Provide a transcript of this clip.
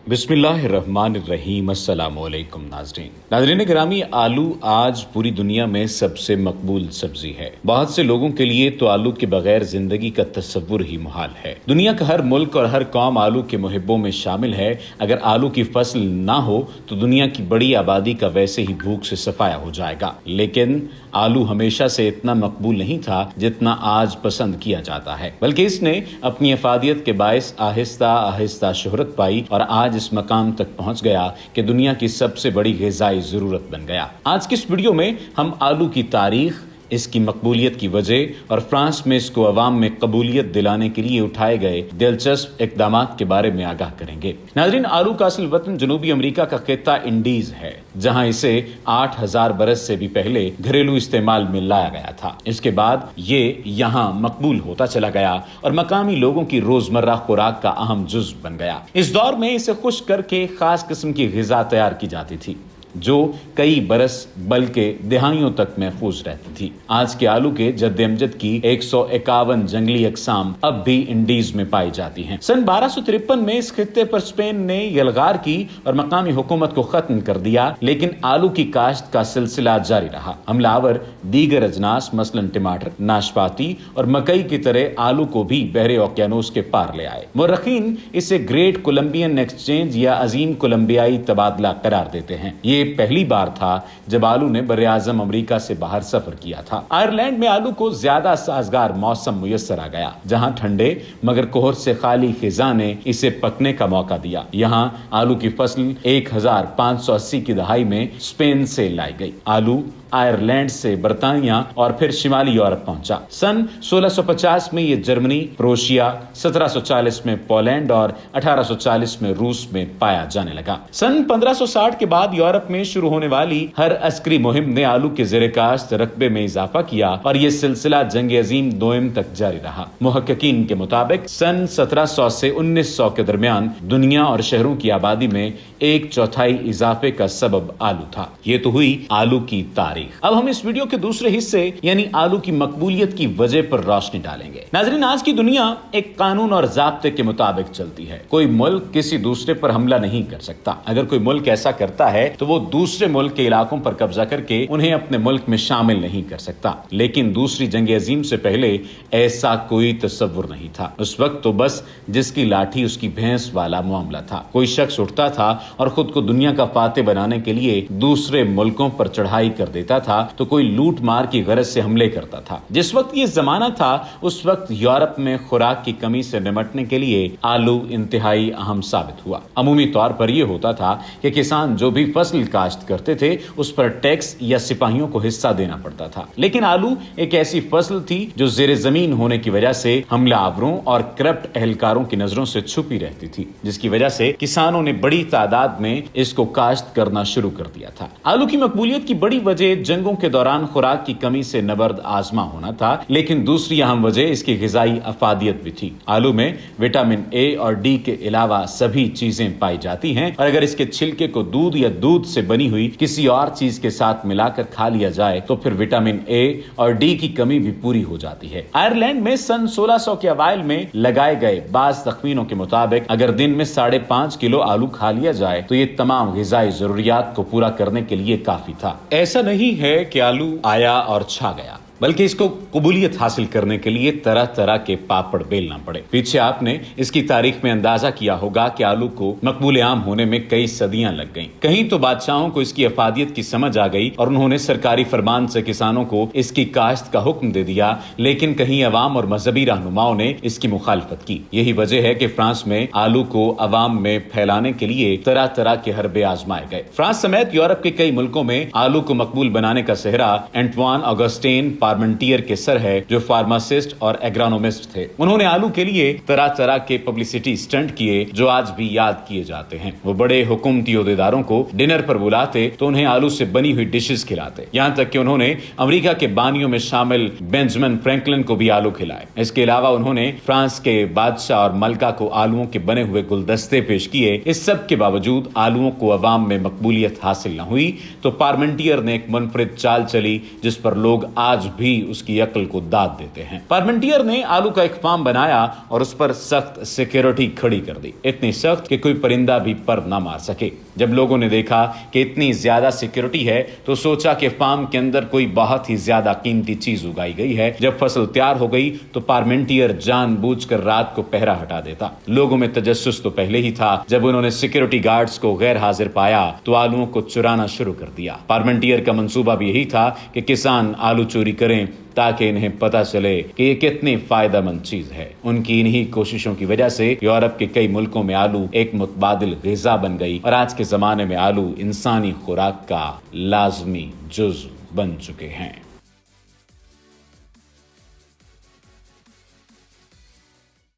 बिस्मिल्लाहिर्रहमानिर्रहीम। अस्सलाम वालेकुम नाज़रीन गिरामी, आलू आज पूरी दुनिया में सबसे मकबूल सब्जी है। बहुत से लोगों के लिए तो आलू के बगैर जिंदगी का तस्वुर ही मुहाल है। दुनिया का हर मुल्क और हर कौम आलू के मुहिब्बों में शामिल है। अगर आलू की फसल ना हो तो दुनिया की बड़ी आबादी का वैसे ही भूख से सफाया हो जाएगा। लेकिन आलू हमेशा से इतना मकबूल नहीं था जितना आज पसंद किया जाता है, बल्कि इसने अपनी अफादियत के बायस आहिस्ता आहिस्ता शोहरत पाई और आज इस मकाम तक पहुंच गया कि दुनिया की सबसे बड़ी ग़िज़ाई ज़रूरत बन गया। आज की इस वीडियो में हम आलू की तारीख, इसकी मकबूलियत की वजह और फ्रांस में इसको अवाम में कबूलियत दिलाने के लिए उठाए गए दिलचस्प इक़दामात के बारे में आगाह करेंगे। नाज़रीन, आलू का असल वतन जनूबी अमेरिका का खित्ता इंडीज है, जहां इसे 8000 बरस से भी पहले घरेलू इस्तेमाल में लाया गया था। इसके बाद ये यहाँ मकबूल होता चला गया और मकामी लोगों की रोजमर्रा खुराक का अहम जुज़ बन गया। इस दौर में इसे खुश्क करके खास किस्म की ग़िज़ा तैयार की जाती थी जो कई बरस बल्कि दहाइयों तक महफूज रहती थी। आज के आलू के जद्द-ए-अमजद की 151 जंगली अक़साम अब भी इंडीज में पाई जाती हैं। सन 1253 में इस खित्ते पर स्पेन ने यलगार की और मकामी हुकूमत को खत्म कर दिया, लेकिन आलू की काश्त का सिलसिला जारी रहा। हमलावर दीगर अजनास मसलन टमाटर, नाशपाती और मकई की तरह आलू को भी बहरे ओकियानूस के पार ले आए। मुर्रखीन इसे ग्रेट कोलंबियन एक्सचेंज या अजीम कोलंबियाई तबादला करार देते हैं। ये पहली बार था जब आलू ने बर्रे-आज़म अमेरिका से बाहर सफर किया था। आयरलैंड में आलू को ज्यादा साजगार मौसम मुयस्सर आ गया, जहां ठंडे मगर कोहर से खाली खिजा ने इसे पकने का मौका दिया। यहां आलू की फसल 1580 की दहाई में स्पेन से लाई गई। आलू आयरलैंड से बरतानिया और फिर शिमाली यूरोप पहुंचा। सन 1650 में ये जर्मनी, प्रोशिया, 1740 में पोलैंड और 1840 में रूस में पाया जाने लगा। सन 1560 के बाद यूरोप में शुरू होने वाली हर अस्करी मुहिम ने आलू के ज़ेरे काश्त रकबे में इजाफा किया और ये सिलसिला जंग अजीम दोयम तक जारी रहा। मुहक्किकीन के मुताबिक सन 1700 से 1900 के दरमियान दुनिया और शहरों की आबादी में 1/4 इजाफे का सबब आलू था। ये तो हुई आलू की तारीख। अब हम इस वीडियो के दूसरे हिस्से यानी आलू की मकबूलियत की वजह पर रोशनी डालेंगे। नाज़रीन, आज की दुनिया एक कानून और ज़ाब्ते के मुताबिक चलती है। कोई मुल्क किसी दूसरे पर हमला नहीं कर सकता। अगर कोई मुल्क ऐसा करता है तो वो दूसरे मुल्क के इलाकों पर कब्जा करके उन्हें अपने मुल्क में शामिल नहीं कर सकता। लेकिन दूसरी जंग अजीम से पहले ऐसा कोई तस्वुर नहीं था। उस वक्त तो बस जिसकी लाठी उसकी भैंस वाला मामला था। कोई शख्स उठता था और खुद को दुनिया का फातेह बनाने के लिए दूसरे मुल्कों पर चढ़ाई कर देता था, तो कोई लूट मार की गरज से हमले करता था। जिस वक्त ये जमाना था उस वक्त यूरोप में खुराक की कमी से निपटने के लिए आलू इंतहाई अहम साबित हुआ। अमूमी तौर पर यह होता था कि किसान जो भी फसल काश्त करते थे उस पर टैक्स या सिपाहियों को हिस्सा देना पड़ता था। लेकिन आलू एक ऐसी फसल थी जो ज़ेरे जमीन होने की वजह से हमलावरों और करप्ट एहलकारों की नजरों से छुपी रहती थी, जिसकी वजह से किसानों ने बड़ी तादाद में इसको काश्त करना शुरू कर दिया था। आलू की मकबूलियत की बड़ी वजह जंगों के दौरान खुराक की कमी से नबर्द आजमा होना था, लेकिन दूसरी अहम वजह इसकी ग़िज़ाई अफादियत भी थी। आलू में विटामिन ए और डी के अलावा सभी चीजें पाई जाती हैं और अगर इसके छिलके को दूध या दूध से बनी हुई किसी और चीज के साथ मिलाकर खा लिया जाए तो फिर विटामिन ए और डी की कमी भी पूरी हो जाती है। आयरलैंड में सन 1600 के अवाइल में लगाए गए बाज़ तख्मीनों के मुताबिक अगर दिन में 5.5 किलो आलू खा लिया जाए तो ये तमाम ग़िज़ाई जरूरियात को पूरा करने के लिए काफी था। ऐसा नहीं है कि आलू आया और छा गया, बल्कि इसको कबूलियत हासिल करने के लिए तरह तरह के पापड़ बेलना पड़े। पीछे आपने इसकी तारीख में अंदाजा किया होगा कि आलू को मकबूल आम होने में कई सदियां लग गईं। कहीं तो बादशाहों को इसकी अफादियत की समझ आ गई और उन्होंने सरकारी फरमान से किसानों को इसकी काश्त का हुक्म दे दिया, लेकिन कहीं अवाम और मजहबी रहनुमाओं ने इसकी मुखालफत की। यही वजह है कि फ्रांस में आलू को अवाम में फैलाने के लिए तरह तरह के हरबे आजमाए गए। फ्रांस समेत यूरोप के कई मुल्कों में आलू को मकबूल बनाने का सेहरा एंटवान ऑगस्टीन पार्मेंटियर के सर है, जो फार्मासिस्ट और एग्रोनोमिस्ट थे। उन्होंने आलू के लिए तरह तरह के पब्लिसिटी स्टंट किए जो आज भी याद किए जाते हैं। वो बड़े हुकूमती ओहदेदारों को डिनर पर बुलाते तो उन्हें आलू से बनी हुई डिशेस खिलाते। यहाँ तक कि उन्होंने अमेरिका के बानियों में शामिल बेंजामिन फ्रैंकलिन को भी आलू खिलाए। इसके अलावा उन्होंने फ्रांस के बादशाह और मलका को आलूओं के बने हुए गुलदस्ते पेश किए। इस सब के बावजूद आलूओं को अवाम में मकबूलियत हासिल न हुई तो पार्मेंटियर ने एक मुनफरिद चाल चली जिस पर लोग आज भी بھی اس کی عقل کو داد دیتے ہیں۔ پارمنٹیئر نے آلو کا ایک فارم بنایا اور اس پر سخت سیکیورٹی کھڑی کر دی، اتنی سخت کہ کوئی پرندہ بھی پر نہ مار سکے۔ جب لوگوں نے دیکھا کہ اتنی زیادہ سیکیورٹی ہے تو سوچا کہ فارم کے اندر کوئی بہت ہی زیادہ قیمتی چیز اگائی گئی ہے۔ جب فصل تیار ہو گئی تو پارمنٹیئر جان بوجھ کر رات کو پہرا ہٹا دیتا۔ لوگوں میں تجسس تو پہلے ہی تھا، جب انہوں نے سیکیورٹی گارڈز کو غیر حاضر پایا تو آلوؤں کو چرانا شروع کر دیا۔ پارمنٹیئر کا منصوبہ بھی یہی تھا کہ کسان آلو چوری کریں تاکہ انہیں پتہ چلے کہ یہ کتنی فائدہ مند چیز ہے۔ ان کی انہی کوششوں کی وجہ سے یورپ کے کئی ملکوں میں آلو ایک متبادل غذا بن گئی اور آج کے زمانے میں آلو انسانی خوراک کا لازمی جزو بن چکے ہیں۔